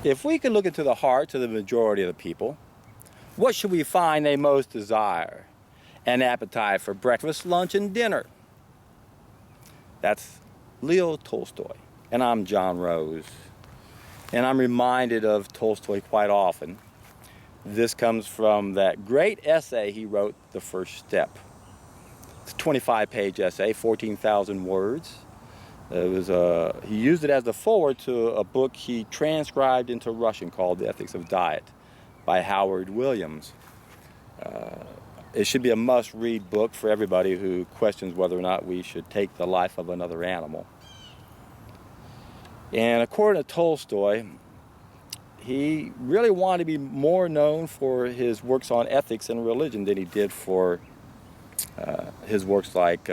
If we could look into the hearts of the majority of the people, what should we find they most desire? An appetite for breakfast, lunch, and dinner. That's Leo Tolstoy. And I'm John Rose. And I'm reminded of Tolstoy quite often. This comes from that great essay he wrote, The First Step. It's a 25-page essay, 14,000 words. He used it as the foreword to a book he transcribed into Russian called The Ethics of Diet by Howard Williams. It should be a must-read book for everybody who questions whether or not we should take the life of another animal. And according to Tolstoy, he really wanted to be more known for his works on ethics and religion than he did for his works like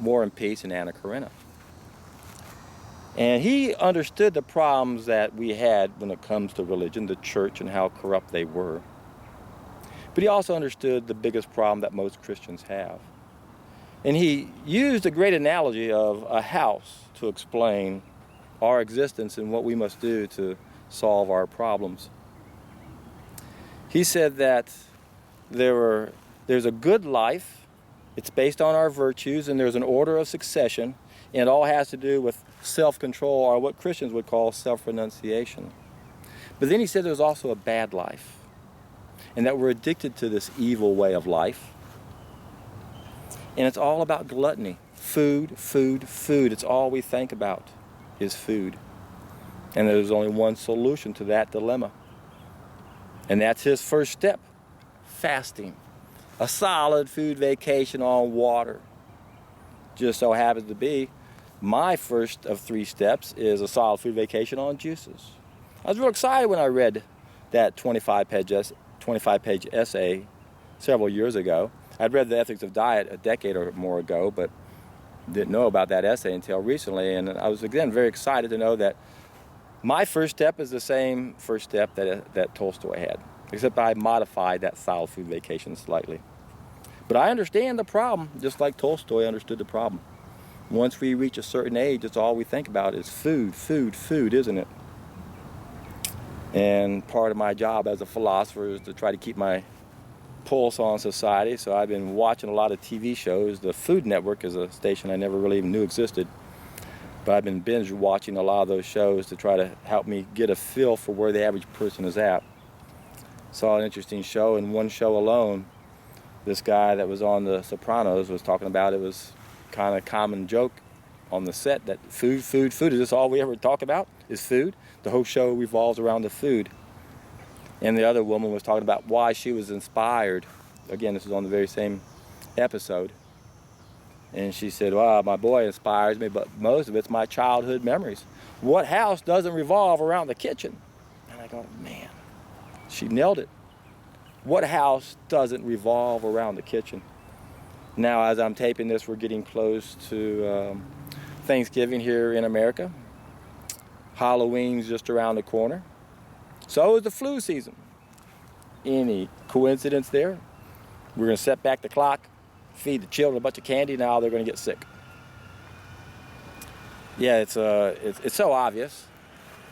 War and Peace and Anna Karenina. And he understood the problems that we had when it comes to religion, the church, and how corrupt they were. But he also understood the biggest problem that most Christians have. And he used a great analogy of a house to explain our existence and what we must do to solve our problems. He said that there's a good life, it's based on our virtues, and there's an order of succession, and it all has to do with self-control, or what Christians would call self-renunciation. But then he said there's also a bad life, and that we're addicted to this evil way of life. And it's all about gluttony. Food, food, food. It's all we think about is food. And there's only one solution to that dilemma. And that's his first step, fasting. A solid food vacation on water. Just so happens to be, my first of 3 steps is a solid food vacation on juices. I was real excited when I read that 25-page essay several years ago. I'd read The Ethics of Diet a decade or more ago, but didn't know about that essay until recently. And I was, again, very excited to know that my first step is the same first step that Tolstoy had, except I modified that solid food vacation slightly. But I understand the problem, just like Tolstoy understood the problem. Once we reach a certain age, it's all we think about is food, food, food, isn't it? And part of my job as a philosopher is to try to keep my pulse on society. So I've been watching a lot of TV shows. The Food Network is a station I never really even knew existed. But I've been binge watching a lot of those shows to try to help me get a feel for where the average person is at. Saw an interesting show. In one show alone, this guy that was on The Sopranos was talking about it was kind of a common joke on the set that food, food, food, is this all we ever talk about is food? The whole show revolves around the food. And the other woman was talking about why she was inspired. Again, this is on the very same episode. And she said, well, my boy inspires me, but most of it's my childhood memories. What house doesn't revolve around the kitchen? And I go, man, she nailed it. What house doesn't revolve around the kitchen? Now, as I'm taping this, we're getting close to Thanksgiving here in America. Halloween's just around the corner. So is the flu season. Any coincidence there? We're going to set back the clock, feed the children a bunch of candy, now they're going to get sick. Yeah, it's so obvious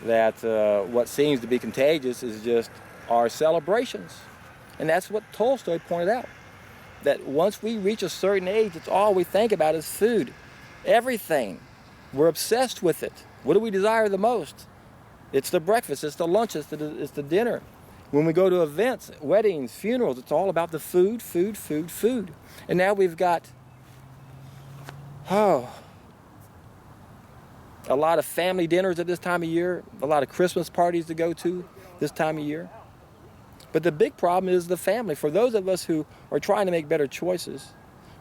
that what seems to be contagious is just our celebrations. And that's what Tolstoy pointed out. That once we reach a certain age, it's all we think about is food. Everything. We're obsessed with it. What do we desire the most? It's the breakfast, it's the lunch, it's the dinner. When we go to events, weddings, funerals, it's all about the food, food, food, food. And now we've got, a lot of family dinners at this time of year, a lot of Christmas parties to go to this time of year. But the big problem is the family. For those of us who are trying to make better choices,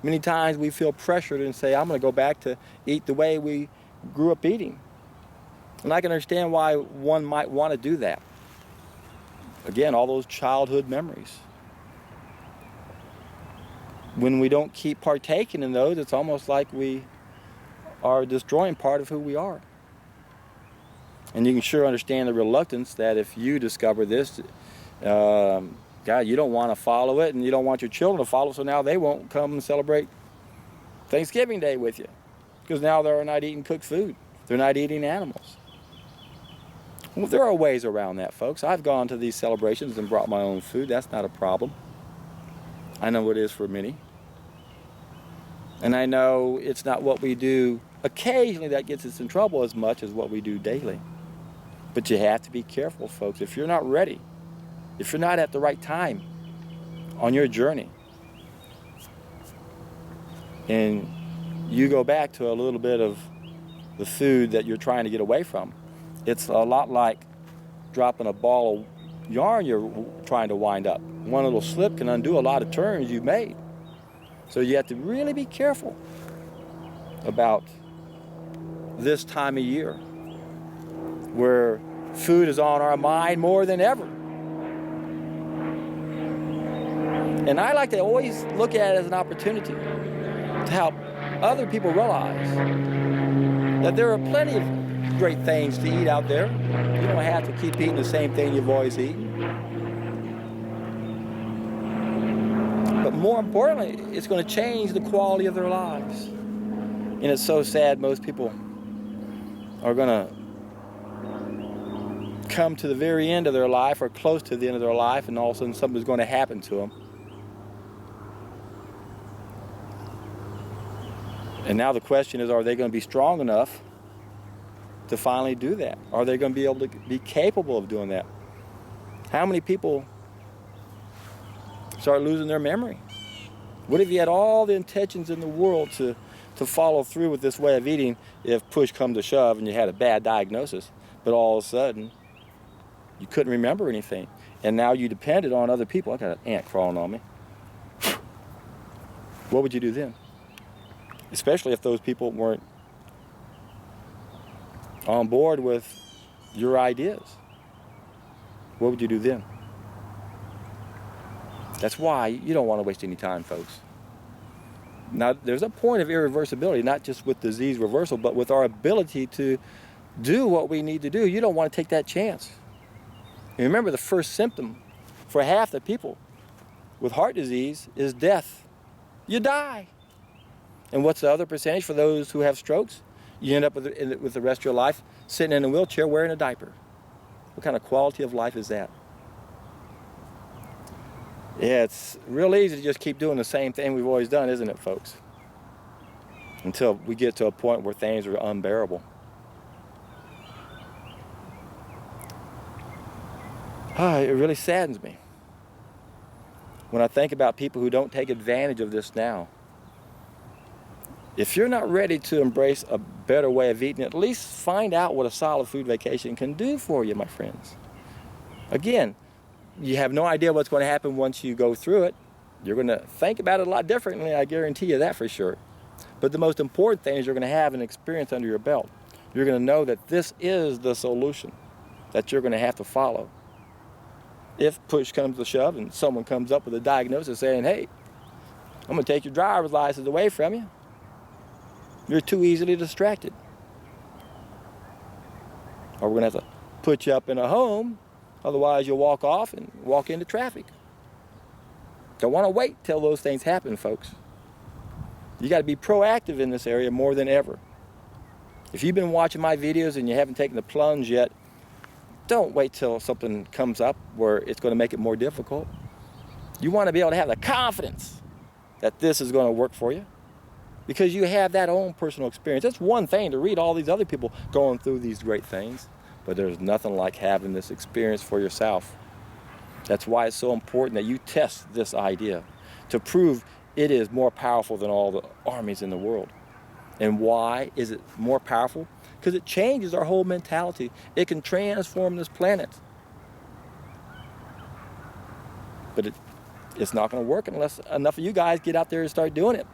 many times we feel pressured and say, I'm going to go back to eat the way we grew up eating. And I can understand why one might want to do that. Again, all those childhood memories. When we don't keep partaking in those, it's almost like we are destroying part of who we are. And you can sure understand the reluctance that if you discover this, God, you don't want to follow it, and you don't want your children to follow, so now they won't come and celebrate Thanksgiving Day with you, because now they're not eating cooked food. They're not eating animals. Well, there are ways around that, folks. I've gone to these celebrations and brought my own food. That's not a problem. I know it is for many. And I know it's not what we do occasionally that gets us in trouble as much as what we do daily. But you have to be careful, folks. If you're not ready, if you're not at the right time on your journey, and you go back to a little bit of the food that you're trying to get away from, it's a lot like dropping a ball of yarn you're trying to wind up. One little slip can undo a lot of turns you've made. So you have to really be careful about this time of year where food is on our mind more than ever. And I like to always look at it as an opportunity to help other people realize that there are plenty of great things to eat out there. You don't have to keep eating the same thing you've always eaten. But more importantly, it's going to change the quality of their lives. And it's so sad most people are going to come to the very end of their life or close to the end of their life, and all of a sudden something's going to happen to them. And now the question is, are they going to be strong enough to finally do that? Are they going to be able to be capable of doing that? How many people start losing their memory? What if you had all the intentions in the world to follow through with this way of eating if push comes to shove and you had a bad diagnosis, but all of a sudden you couldn't remember anything, and now you depended on other people? I got an ant crawling on me. What would you do then? Especially if those people weren't on board with your ideas. What would you do then? That's why you don't want to waste any time, folks. Now, there's a point of irreversibility, not just with disease reversal, but with our ability to do what we need to do. You don't want to take that chance. And remember, the first symptom for half the people with heart disease is death. You die. And what's the other percentage for those who have strokes? You end up with the rest of your life sitting in a wheelchair wearing a diaper. What kind of quality of life is that? Yeah, it's real easy to just keep doing the same thing we've always done, isn't it, folks? Until we get to a point where things are unbearable. It really saddens me when I think about people who don't take advantage of this now. If you're not ready to embrace a better way of eating, at least find out what a solid food vacation can do for you, my friends. Again, you have no idea what's going to happen once you go through it. You're going to think about it a lot differently, I guarantee you that for sure. But the most important thing is you're going to have an experience under your belt. You're going to know that this is the solution that you're going to have to follow. If push comes to shove and someone comes up with a diagnosis saying, hey, I'm going to take your driver's license away from you, you're too easily distracted. Or we're going to have to put you up in a home, otherwise you'll walk off and walk into traffic. Don't want to wait till those things happen, folks. You got to be proactive in this area more than ever. If you've been watching my videos and you haven't taken the plunge yet, don't wait till something comes up where it's going to make it more difficult. You want to be able to have the confidence that this is going to work for you because you have that own personal experience. It's one thing to read all these other people going through these great things, but there's nothing like having this experience for yourself. That's why it's so important that you test this idea to prove it is more powerful than all the armies in the world. And why is it more powerful? Because it changes our whole mentality. It can transform this planet. But it's not going to work unless enough of you guys get out there and start doing it.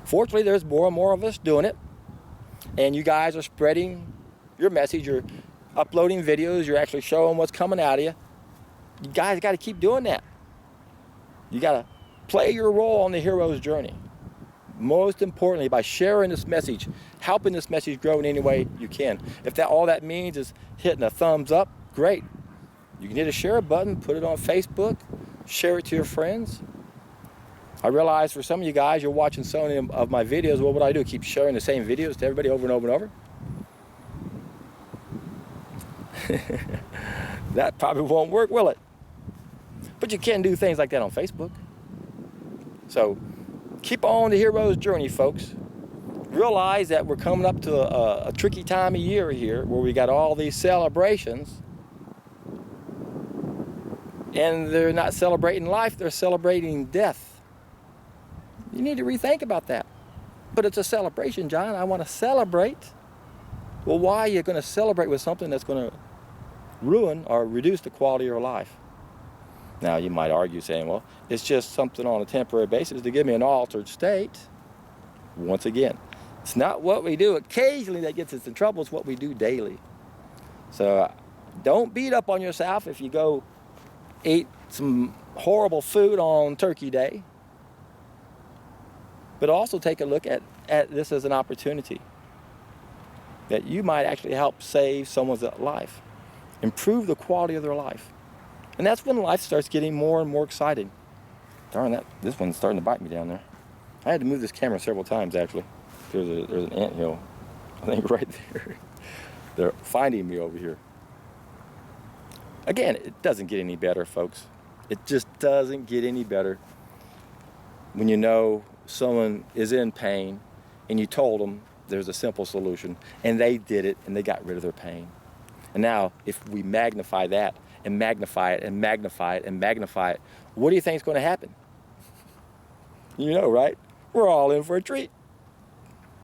Fortunately, there's more and more of us doing it. And you guys are spreading your message. You're uploading videos. You're actually showing what's coming out of you. You guys got to keep doing that. You got to play your role on the hero's journey. Most importantly, by sharing this message, helping this message grow in any way you can. If that all that means is hitting a thumbs up, great. You can hit a share button, put it on Facebook, share it to your friends. I realize for some of you guys, you're watching so many of my videos. What would I do? Keep sharing the same videos to everybody over and over and over? That probably won't work, will it? But you can do things like that on Facebook. So keep on the hero's journey, folks. Realize that we're coming up to a tricky time of year here where we got all these celebrations. And they're not celebrating life, they're celebrating death. You need to rethink about that. But it's a celebration, John. I want to celebrate. Well, why are you going to celebrate with something that's going to ruin or reduce the quality of your life? Now, you might argue saying, well, it's just something on a temporary basis to give me an altered state. Once again, it's not what we do occasionally that gets us in trouble. It's what we do daily. So don't beat up on yourself if you go eat some horrible food on Turkey Day. But also take a look at this as an opportunity that you might actually help save someone's life, improve the quality of their life. And that's when life starts getting more and more exciting. Darn that, this one's starting to bite me down there. I had to move this camera several times, actually. There's an anthill, I think, right there. They're finding me over here. Again, it doesn't get any better, folks. It just doesn't get any better when you know someone is in pain and you told them there's a simple solution and they did it and they got rid of their pain. And now, if we magnify that and magnify it and magnify it and magnify it, what do you think is going to happen? You know, right? We're all in for a treat.